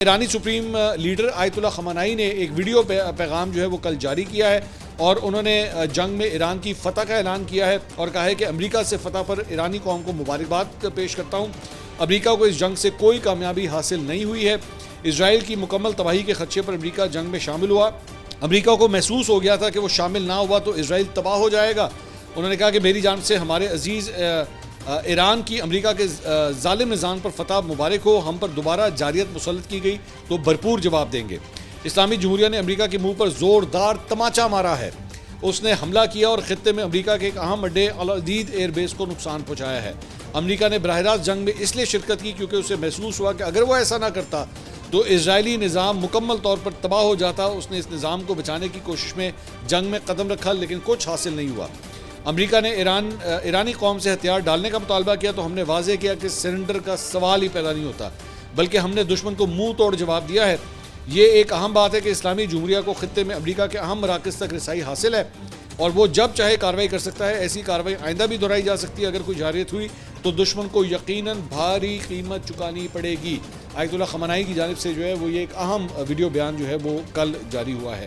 ایرانی supreme leader آیت اللہ خامنائی نے ایک ویڈیو پیغام جو ہے وہ کل جاری کیا ہے اور انہوں نے جنگ میں ایران کی فتح کا اعلان کیا ہے اور کہا ہے کہ امریکہ سے فتح پر ایرانی قوم کو مبارکباد پیش کرتا ہوں۔ امریکہ کو اس جنگ سے کوئی کامیابی حاصل نہیں ہوئی ہے۔ اسرائیل کی مکمل تباہی کے خدشے پر امریکہ جنگ میں شامل ہوا۔ امریکہ کو محسوس ہو گیا تھا کہ وہ شامل نہ ہوا تو اسرائیل تباہ ہو جائے گا۔ انہوں نے کہا کہ میری جانب سے ہمارے عزیز ایران کی امریکہ کے ظالم نظام پر فتح مبارک ہو۔ ہم پر دوبارہ جارحیت مسلط کی گئی تو بھرپور جواب دیں گے۔ اسلامی جمہوریہ نے امریکہ کے منہ پر زوردار تماچا مارا ہے۔ اس نے حملہ کیا اور خطے میں امریکہ کے ایک اہم اڈے العدید ایئر بیس کو نقصان پہنچایا ہے۔ امریکہ نے براہ راست جنگ میں اس لیے شرکت کی کیونکہ اسے محسوس ہوا کہ اگر وہ ایسا نہ کرتا تو اسرائیلی نظام مکمل طور پر تباہ ہو جاتا۔ اس نے اس نظام کو بچانے کی کوشش میں جنگ میں قدم رکھا لیکن کچھ حاصل نہیں ہوا۔ امریکہ نے ایرانی قوم سے ہتھیار ڈالنے کا مطالبہ کیا تو ہم نے واضح کیا کہ سرنڈر کا سوال ہی پیدا نہیں ہوتا، بلکہ ہم نے دشمن کو منہ توڑ جواب دیا ہے۔ یہ ایک اہم بات ہے کہ اسلامی جمہوریہ کو خطے میں امریکہ کے اہم مراکز تک رسائی حاصل ہے اور وہ جب چاہے کارروائی کر سکتا ہے۔ ایسی کارروائی آئندہ بھی دہرائی جا سکتی ہے۔ اگر کوئی جارحیت ہوئی تو دشمن کو یقیناً بھاری قیمت چکانی پڑے گی۔ آیت اللہ خامنائی کی جانب سے جو ہے وہ یہ ایک اہم ویڈیو بیان جو ہے وہ کل جاری ہوا ہے۔